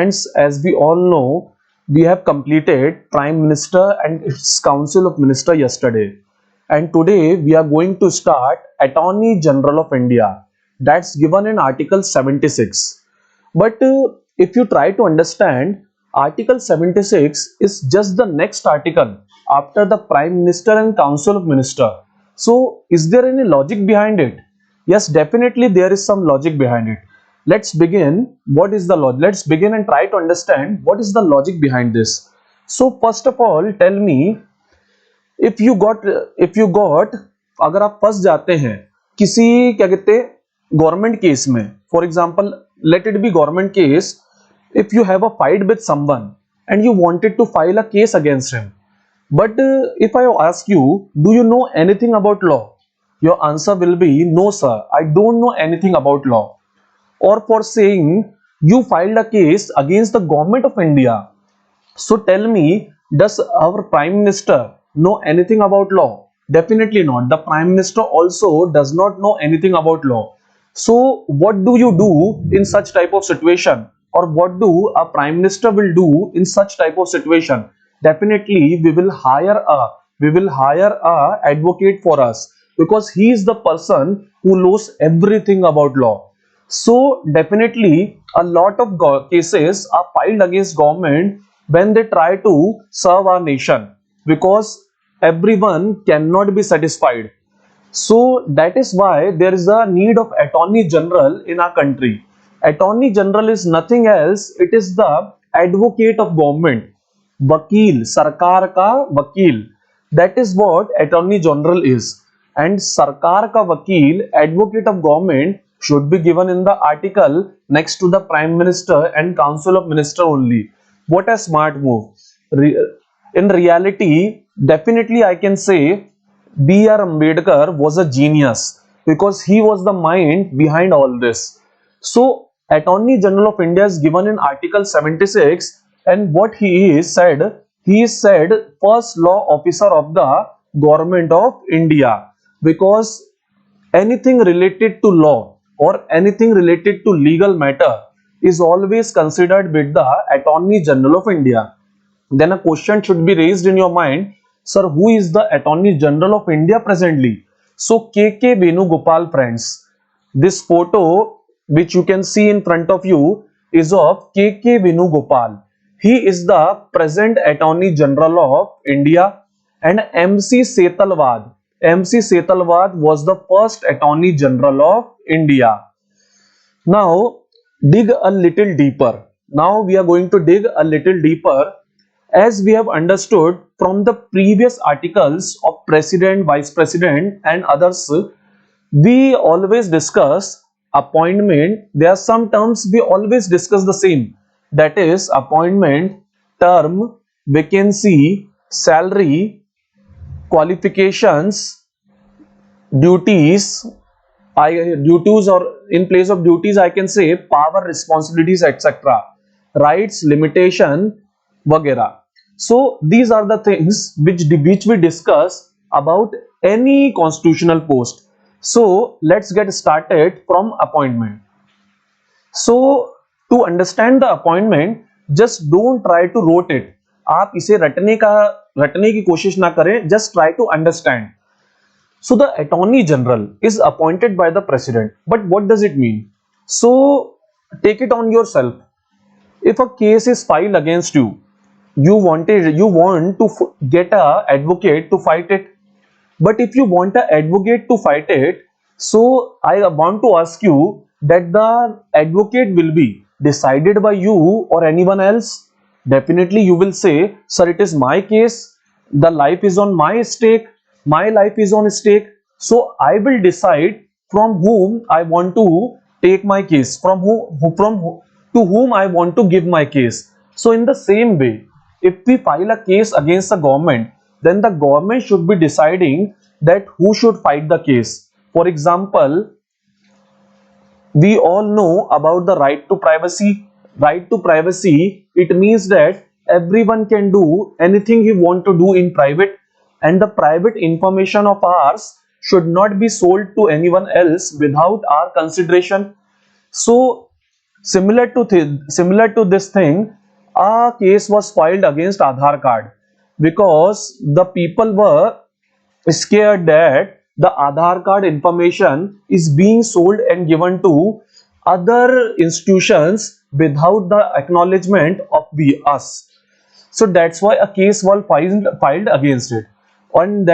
Friends, as we all know, we have completed Prime Minister and its Council of Minister yesterday. And today we are going to start Attorney General of India. That's given in Article 76. But if you try to understand, Article 76 is just the next article after the Prime Minister and Council of Minister. So, is there any logic behind it? Yes, definitely there is some logic behind it. Let's begin. What is the logic? Let's begin and try to understand what is the logic behind this. So, first of all, tell me if you got अगर आप फंस जाते हैं किसी क्या कहते हैं government case में, for example let it be government case, if you have a fight with someone and you wanted to file a case against him, but if I ask you, do you know anything about law? Your answer will be no sir, I don't know anything about law. Or for saying you filed a case against the government of India, so tell me, does our Prime Minister know anything about law? Definitely not. The Prime Minister also does not know anything about law. So what do you do in such type of situation, or what do a Prime Minister will do in such type of situation? Definitely we will hire a advocate for us, because he is the person who knows everything about law. So definitely a lot of cases are filed against government when they try to serve our nation, because everyone cannot be satisfied. So that is why there is a need of Attorney General in our country. Attorney General is nothing else, it is the advocate of government. Vakil, sarkar ka vakil, that is what Attorney General is. And sarkar ka vakil, advocate of government, should be given in the article next to the Prime Minister and Council of Minister only. What a smart move. In reality, definitely I can say B.R. Ambedkar was a genius, because he was the mind behind all this. So Attorney General of India is given in Article 76, and what he is said first law officer of the government of India, because anything related to law or anything related to legal matter is always considered with the Attorney General of India. Then a question should be raised in your mind, sir, who is the Attorney General of India presently? So K.K. Venugopal, friends. This photo which you can see in front of you is of K.K. Venugopal. He is the present Attorney General of India. And M.C. Setalvad was the first Attorney General of India. Now dig a little deeper. Now we are going to dig a little deeper. As we have understood from the previous articles of President, Vice President and others, we always discuss appointment. There are some terms we always discuss the same. That is appointment, term, vacancy, salary, qualifications, duties, or in place of duties I can say power, responsibilities, etc. Rights, limitation, वगैरह. So these are the things which we discuss about any constitutional post. So let's get started from appointment. So to understand the appointment, just don't try to rote it. आप इसे रटने की कोशिश ना करें, just try to understand. So the Attorney General is appointed by the President. But what does it mean? So take it on yourself. If a case is filed against you, you want to get a advocate to fight it. But if you want an advocate to fight it, so I want to ask you that the advocate will be decided by you or anyone else. Definitely you will say, sir, it is my case, the life is on my stake, my life is on stake, so I will decide from whom I want to take my case, to whom I want to give my case. So in the same way, if we file a case against the government, then the government should be deciding that who should fight the case. For example, we all know about the right to privacy. Right to privacy, it means that everyone can do anything he want to do in private, and the private information of ours should not be sold to anyone else without our consideration. So Similar to this thing, a case was filed against Aadhaar card because the people were scared that the Aadhaar card information is being sold and given to other institutions without the acknowledgement of us. So that's why a case was filed against it. And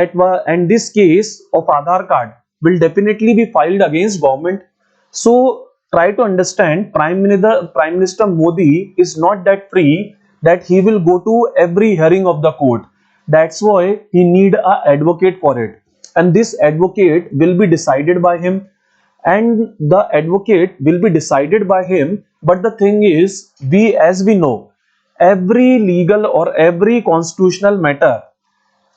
this case of Aadhaar card will definitely be filed against government. So try to understand, Prime Minister Modi is not that free that he will go to every hearing of the court. That's why he need a advocate for it, and this advocate will be decided by him, but the thing is, as we know, every legal or every constitutional matter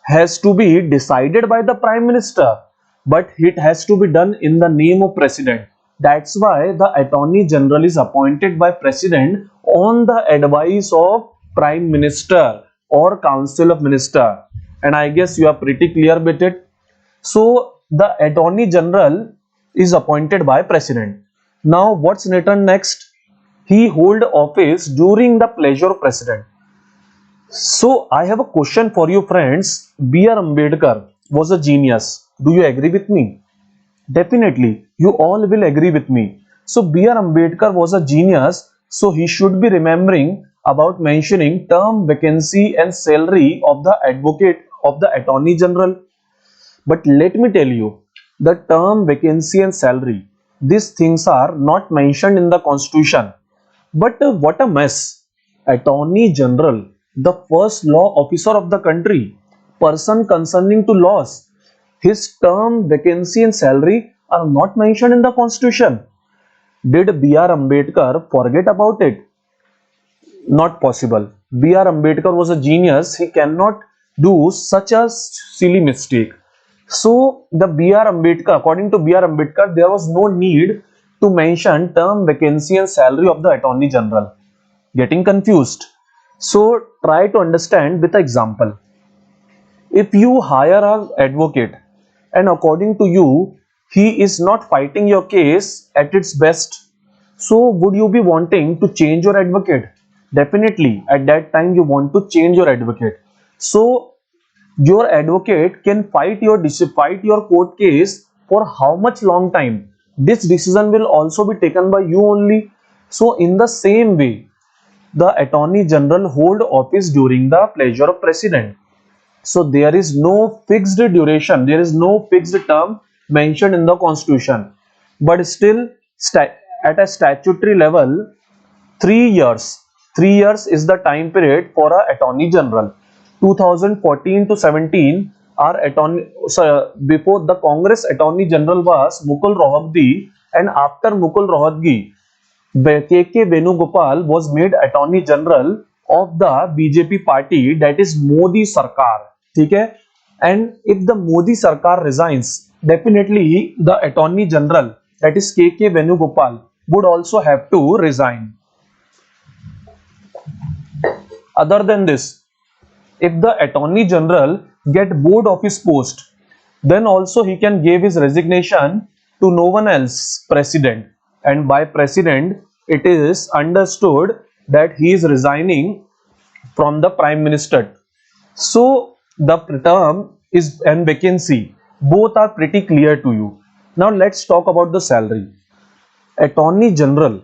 has to be decided by the Prime Minister, but it has to be done in the name of President. That's why the Attorney General is appointed by President on the advice of Prime Minister or Council of Minister. And I guess you are pretty clear with it. So the Attorney General is appointed by President. Now what's written next? He hold office during the pleasure of President. So I have a question for you friends. B.R. Ambedkar was a genius. Do you agree with me? Definitely, you all will agree with me. So B.R. Ambedkar was a genius, so he should be remembering about mentioning term, vacancy and salary of the advocate of the Attorney General. But let me tell you, the term, vacancy and salary, these things are not mentioned in the Constitution. But what a mess. Attorney General, the first law officer of the country, person concerning to laws, his term, vacancy and salary are not mentioned in the Constitution. Did B.R. Ambedkar forget about it? Not possible. B.R. Ambedkar was a genius. He cannot do such a silly mistake. So according to B.R. Ambedkar, there was no need to mention term, vacancy and salary of the Attorney General. Getting confused? So try to understand with an example. If you hire an advocate and according to you, he is not fighting your case at its best, so would you be wanting to change your advocate? Definitely, at that time you want to change your advocate. So your advocate can fight your court case for how much long time? This decision will also be taken by you only. So in the same way, the Attorney General hold office during the pleasure of President. So there is no fixed duration, there is no fixed term mentioned in the Constitution, but still at a statutory level, 3 years is the time period for a Attorney General. 2014 to 17, before the Congress Attorney General was Mukul Rohatgi, and after Mukul Rohatgi, K.K. Venugopal was made Attorney General of the BJP party, that is Modi Sarkar. Okay? And if the Modi Sarkar resigns, definitely the Attorney General, that is K.K. Venugopal, would also have to resign. Other than this, if the Attorney General get bored of his post, then also he can give his resignation to no one else, President. And by President, it is understood that he is resigning from the Prime Minister. So the term is and vacancy, both are pretty clear to you. Now let's talk about the salary. Attorney General,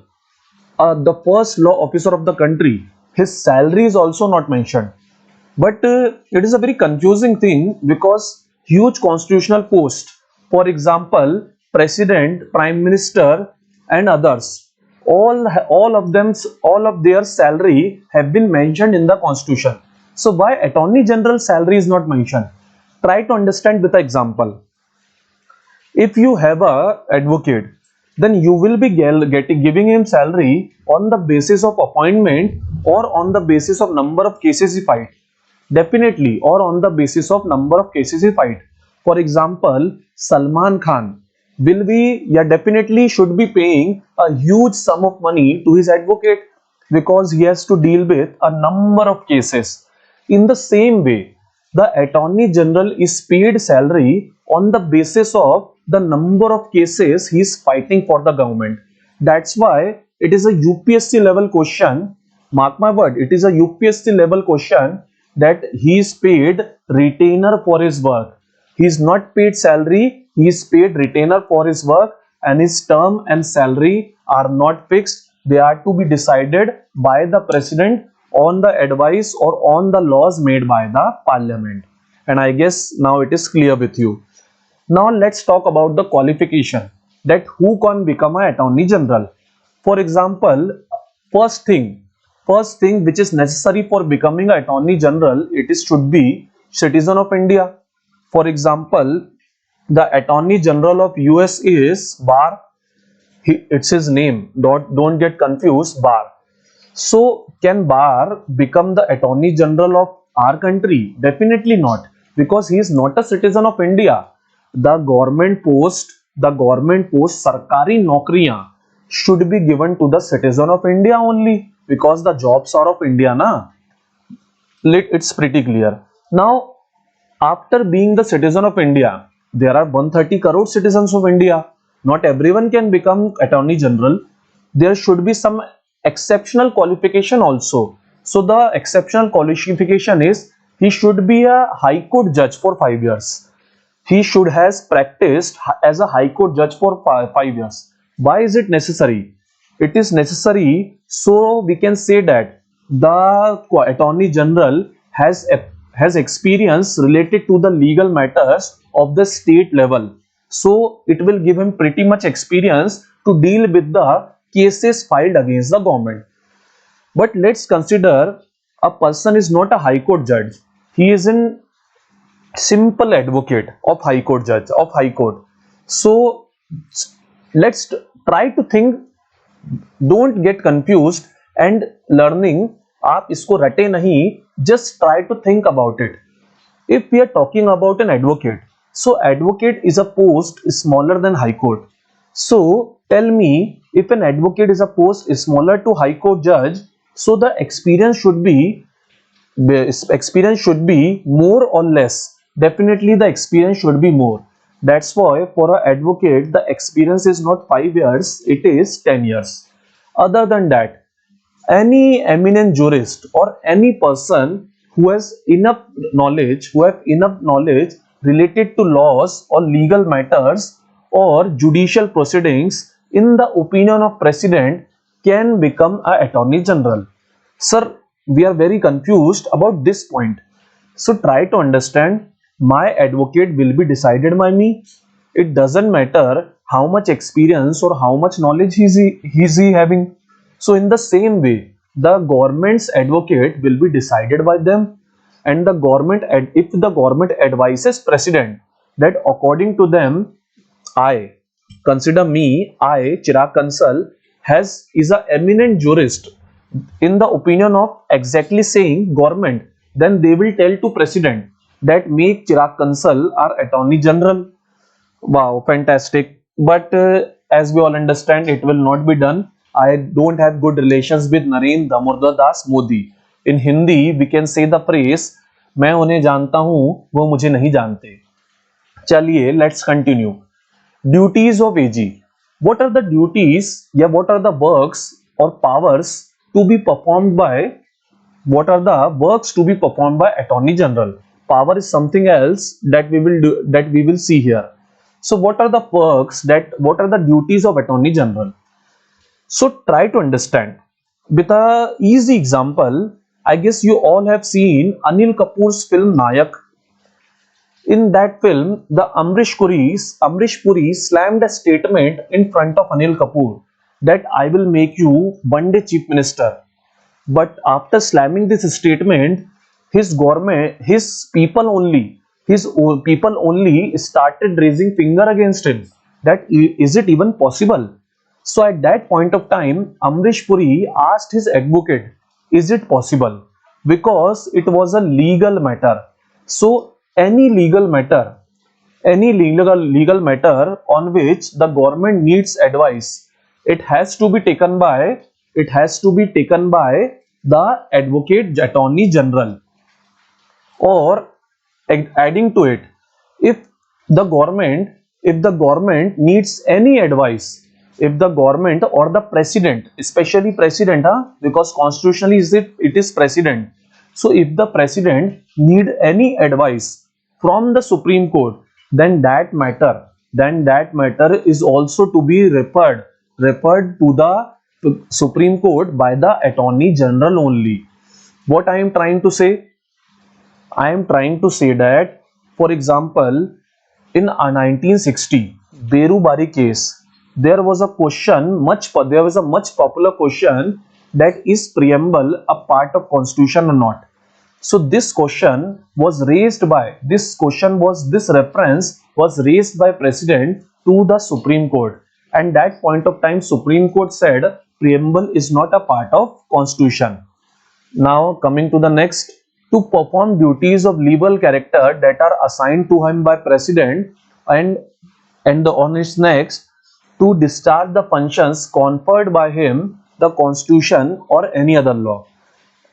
the first law officer of the country, his salary is also not mentioned. But it is a very confusing thing because huge constitutional post, for example, President, Prime Minister and others, all of their salary have been mentioned in the Constitution. So why Attorney General salary is not mentioned? Try to understand with an example. If you have a advocate, then you will be giving him salary on the basis of appointment or on the basis of number of cases he fight. Definitely, or on the basis of number of cases he fight. For example, Salman Khan definitely should be paying a huge sum of money to his advocate because he has to deal with a number of cases. In the same way, the Attorney General is paid salary on the basis of the number of cases he is fighting for the government. That's why it is a UPSC level question. Mark my word, it is a UPSC level question that he is paid retainer for his work. He is not paid salary, he is paid retainer for his work, and his term and salary are not fixed. They are to be decided by the president on the advice or on the laws made by the parliament. And I guess now it is clear with you. Now let's talk about the qualification, that who can become an attorney general. For example, first thing which is necessary for becoming an attorney general, it is should be citizen of India. For example, the attorney general of US is Barr. It's his name. Don't get confused. Barr. So can Barr become the attorney general of our country? Definitely not, because he is not a citizen of India. The government post, sarkari naukriyan should be given to the citizen of India only, because the jobs are of India, na? It's pretty clear. Now, after being the citizen of India, there are 130 crore citizens of India. Not everyone can become attorney general. There should be some exceptional qualification also. So the exceptional qualification is he should be a high court judge for 5 years. He should has practiced as a high court judge for 5 years. Why is it necessary? It is necessary so we can say that the attorney general has experience related to the legal matters of the state level. So it will give him pretty much experience to deal with the cases filed against the government. But let's consider a person is not a high court judge. He is a simple advocate of high court judge of high court. So let's try to think. Don't get confused and learning. आप इसको रटे नहीं. Just try to think about it. If we are talking about an advocate, so advocate is a post smaller than high court. So tell me, if an advocate is a post smaller to high court judge, so the experience should be more or less. Definitely the experience should be more. That's why for an advocate the experience is not 5 years, it is 10 years. Other than that, any eminent jurist or any person who has enough knowledge related to laws or legal matters or judicial proceedings in the opinion of president can become an attorney general. Sir, we are very confused about this point. So try to understand. My advocate will be decided by me. It doesn't matter how much experience or how much knowledge is he having. So in the same way, the government's advocate will be decided by them, and the government, if the government advises president that according to them, I Chirag Kansal is a eminent jurist in the opinion of exactly saying government, then they will tell to president that make Chirag Kansal our attorney general. Wow, fantastic. But as we all understand, it will not be done. I don't have good relations with Narendra Damodar Das Modi. In Hindi, we can say the phrase, मैं उन्हें जानता हूं, वो मुझे नहीं जानते. चलिए, let's continue. Duties of AG. What are the duties? Yeah, what are the works or powers to be performed by? What are the works to be performed by Attorney General? Power is something else that we will see here. So what are the works what are the duties of Attorney General? So try to understand. With a easy example, I guess you all have seen Anil Kapoor's film Nayak. In that film, the Amrish Puri slammed a statement in front of Anil Kapoor that I will make you one day chief minister. But after slamming this statement, his people only started raising finger against him. That is it even possible? So at that point of time, Amrish Puri asked his advocate, is it possible? Because it was a legal matter. So any legal matter on which the government needs advice, it has to be taken by the advocate attorney general. Or adding to it, if the government needs any advice, if the government or the president, especially president, because constitutionally it is president. So if the president need any advice from the Supreme Court, then that matter is also to be referred to the Supreme Court by the Attorney General only. What I am trying to say? I am trying to say that, for example, in a 1960 Berubari case, there was a much popular question, that is preamble a part of constitution or not. So this reference was raised by president to the Supreme Court, and that point of time Supreme Court said preamble is not a part of constitution. Now coming to the next, to perform duties of legal character that are assigned to him by president, and on his next, to discharge the functions conferred by him, the constitution or any other law.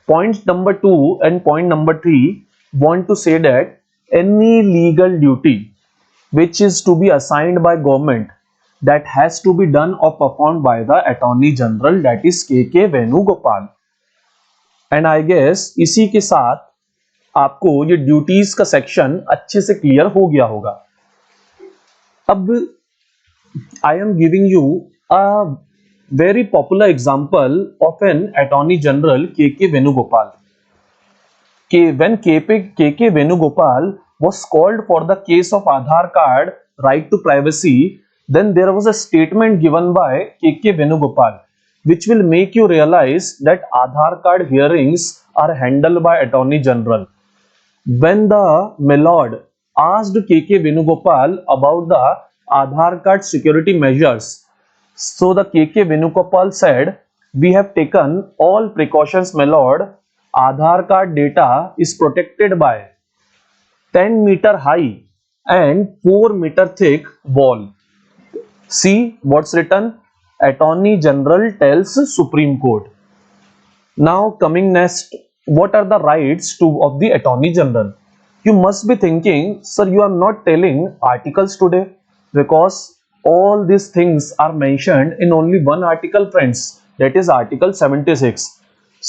Point number 2 and point number 3 want to say that any legal duty which is to be assigned by government, that has to be done or performed by the Attorney General, that is K.K. Venugopal. And I guess इसी के साथ आपको ये duties का section अच्छे से clear हो गया होगा. अब I am giving you a very popular example of an attorney general K Venugopal. When K.K. Venugopal was called for the case of Aadhaar card right to privacy, then there was a statement given by K.K. Venugopal which will make you realize that Aadhaar card hearings are handled by Attorney General. When the Milord asked K.K. Venugopal about the Aadhaar card security measures, so the K.K. Venugopal said, "We have taken all precautions, my lord. Aadhaar card data is protected by 10-meter high and 4-meter thick wall." See what's written? Attorney General tells Supreme Court. Now coming next, what are the rights of the Attorney General? You must be thinking, sir, you are not telling articles today, because all these things are mentioned in only one article, friends, that is Article 76.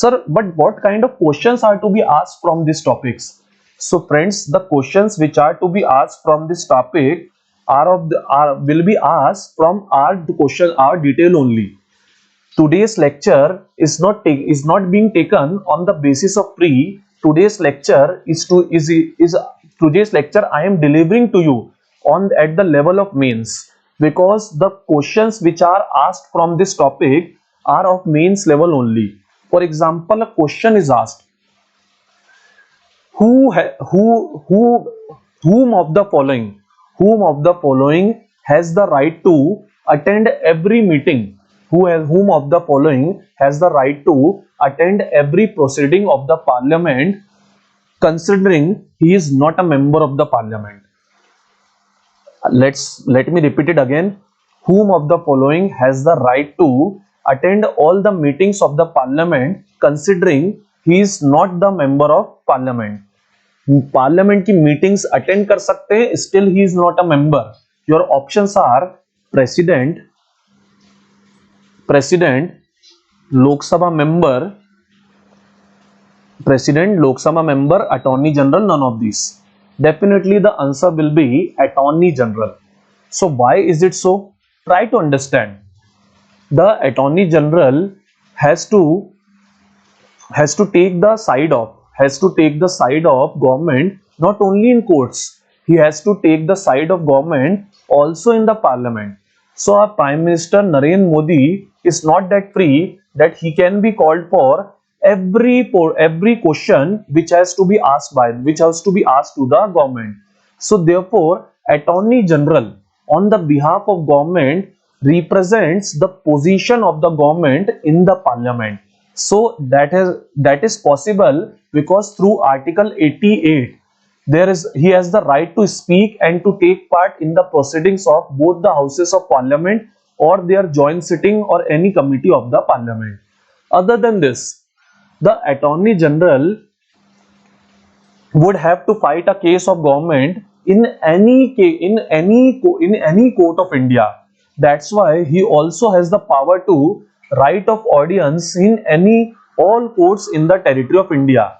Sir, but what kind of questions are to be asked from these topics? So friends, the questions which are to be asked from this topic will be asked from our detail only. Today's lecture is not being taken on the basis of pre. Today's lecture I am delivering to you at the level of mains, because the questions which are asked from this topic are of mains level only. For example, a question is asked, whom of the following has the right to attend every meeting? Whom of the following has the right to attend every proceeding of the parliament, considering he is not a member of the parliament? Let me repeat it again. Whom of the following has the right to attend all the meetings of the parliament, considering he is not the member of parliament? Parliament की meetings attend कर सकते हैं, still he is not a member. Your options are president, Lok Sabha member, attorney general, none of these. Definitely the answer will be Attorney General. So why is it so? Try to understand. The Attorney General has to take the side of government, not only in courts. He has to take the side of government also in the parliament. So our Prime Minister Narendra Modi is not that free that he can be called for every question which has to be asked to the government. So therefore, Attorney General on the behalf of government represents the position of the government in the parliament. So that is possible because through Article 88 he has the right to speak and to take part in the proceedings of both the houses of parliament or their joint sitting or any committee of the parliament. Other than this, the Attorney General would have to fight a case of government in any court of India. That's why he also has the power to right of audience in any all courts in the territory of India.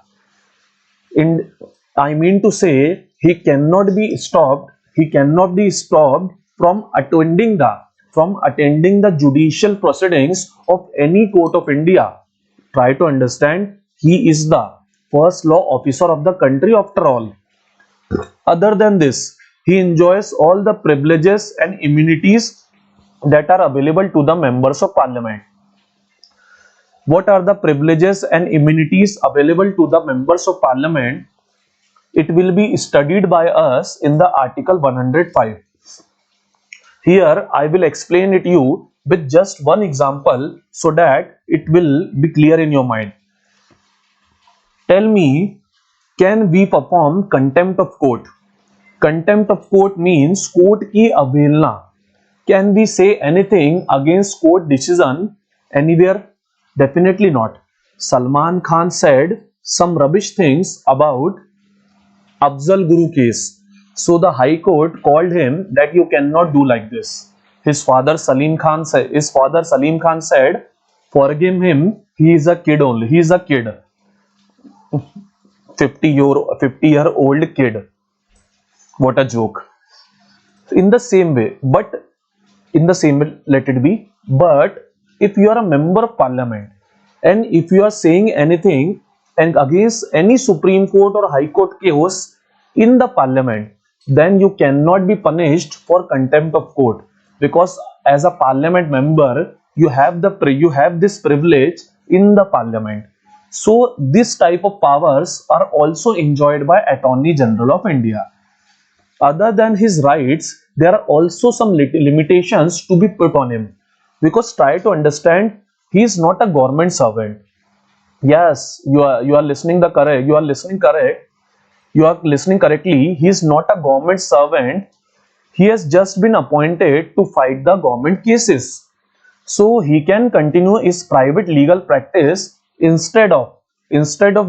In I mean to say, he cannot be stopped. He cannot be stopped from attending the judicial proceedings of any court of India. Try to understand. He is the first law officer of the country after all. Other than this, he enjoys all the privileges and immunities that are available to the members of parliament. What are the privileges and immunities available to the members of parliament? It will be studied by us in the article 105. Here I will explain it you with just one example so that it will be clear in your mind. Tell me, can we perform contempt of court? Contempt of court means court ki avelna. Can we say anything against court decision anywhere? Definitely not. Salman Khan said some rubbish things about Afzal Guru case. So the High Court called him that you cannot do like this. His father Salim Khan said, forgive him. He is a kid only. He is a kid. 50-year-old kid. What a joke. In the same way, let it be. But if you are a member of parliament and if you are saying anything and against any Supreme Court or High Court case in the parliament, then you cannot be punished for contempt of court, because as a parliament member you have this privilege in the parliament. So this type of powers are also enjoyed by Attorney General of India. Other than his rights, there are also some limitations to be put on him, because try to understand, he is not a government servant. Yes, you are listening correctly. You are listening correctly. He is not a government servant. He has just been appointed to fight the government cases. So he can continue his private legal practice instead of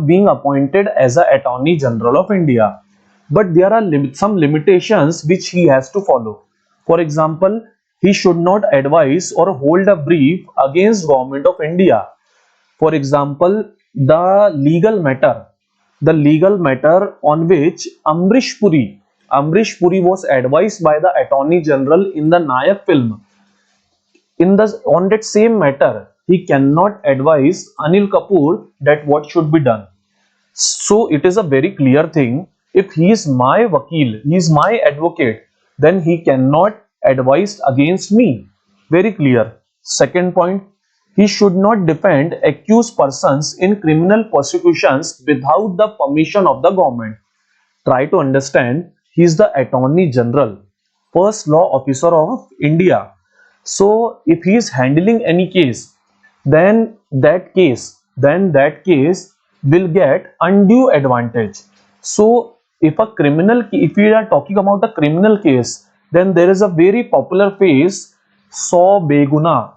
being appointed as an Attorney General of India. But there are some limitations which he has to follow. For example, he should not advise or hold a brief against Government of India. For example, the legal matter on which Amrish Puri was advised by the Attorney General in the Nayak film. On that same matter, he cannot advise Anil Kapoor that what should be done. So it is a very clear thing. If he is my vakil, he is my advocate, then he cannot advise against me. Very clear. Second point, he should not defend accused persons in criminal prosecutions without the permission of the government. Try to understand, he is the Attorney General, first law officer of India. So if he is handling any case, then that case will get undue advantage. So if we are talking about a criminal case, then there is a very popular phrase, 100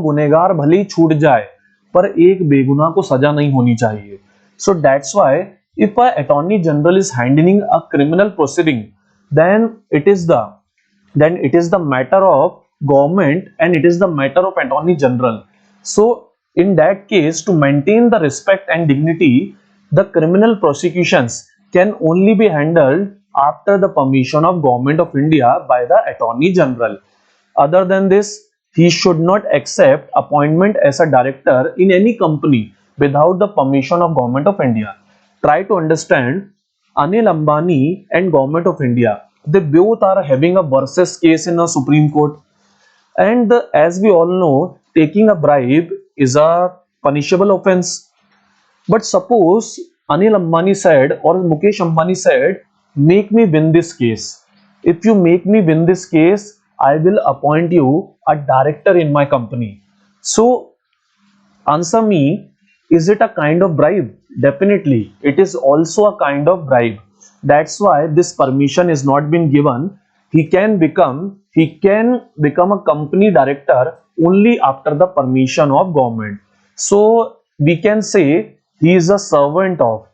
गुनेगार भले ही छूट जाए पर एक बेगुनाह को सजा नहीं होनी चाहिए. So that's why if a Attorney General is handling a criminal proceeding, then it is the matter of government and it is the matter of Attorney General. So in that case, to maintain the respect and dignity, the criminal prosecutions can only be handled after the permission of Government of India by the Attorney General. Other than this, he should not accept appointment as a director in any company without the permission of Government of India. Try to understand, Anil Ambani and Government of India, they both are having a versus case in a Supreme Court. And as we all know, taking a bribe is a punishable offense. But suppose Anil Ambani said or Mukesh Ambani said, make me win this case. If you make me win this case, I will appoint you a director in my company. So answer me, is it a kind of bribe? Definitely, it is also a kind of bribe. That's why this permission is not been given. He can become a company director only after the permission of government. So we can say he is a servant of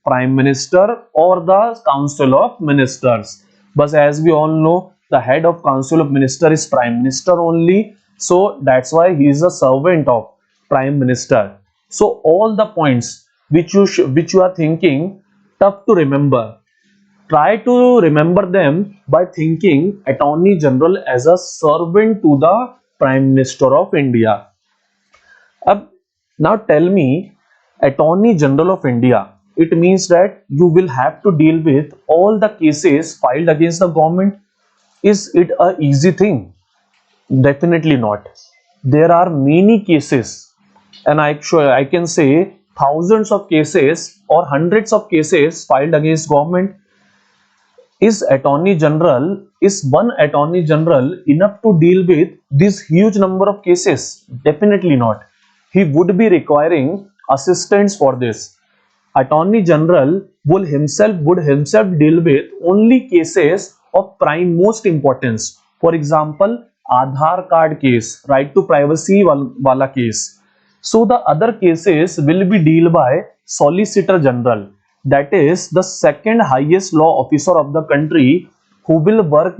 Prime Minister or the Council of Ministers. But as we all know, The head of Council of Minister is Prime Minister only. So that's why he is a servant of Prime Minister. So all the points which you are thinking tough to remember, try to remember them by thinking Attorney General as a servant to the Prime Minister of India. Now tell me, Attorney General of India, it means that you will have to deal with all the cases filed against the government. Is it a easy thing? Definitely not. There are many cases, and I can say thousands of cases or hundreds of cases filed against government. Is one attorney general enough to deal with this huge number of cases? Definitely not. He would be requiring assistance for this. Attorney General would himself deal with only cases of prime most importance. For example, Aadhaar card case, right to privacy wala case. So the other cases will be dealt by Solicitor General, that is the second highest law officer of the country, who will work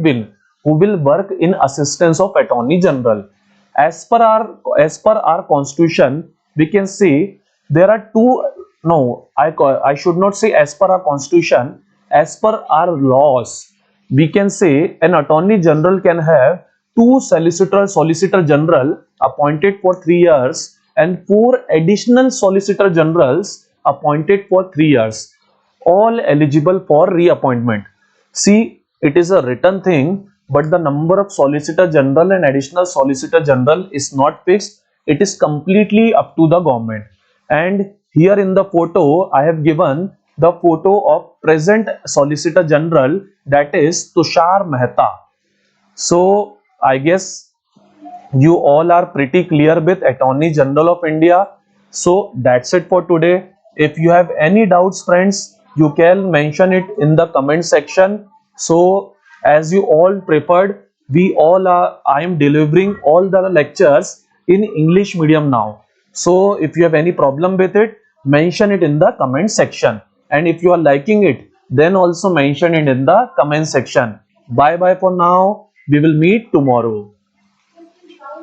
in assistance of Attorney General. As per our constitution, we can say there are two. No, I should not say as per our constitution. As per our laws, we can say an Attorney General can have two Solicitor General appointed for 3 years and 4 additional Solicitor Generals appointed for 3 years, all eligible for reappointment. See, it is a written thing, but the number of Solicitor General and additional Solicitor General is not fixed. It is completely up to the government. And here in the photo, I have given the photo of present Solicitor General, that is Tushar Mehta. So I guess you all are pretty clear with Attorney General of India. So that's it for today. If you have any doubts, friends, you can mention it in the comment section. So as you all preferred, I am delivering all the lectures in English medium now. So if you have any problem with it, mention it in the comment section. And if you are liking it, then also mention it in the comment section. Bye bye for now. We will meet tomorrow.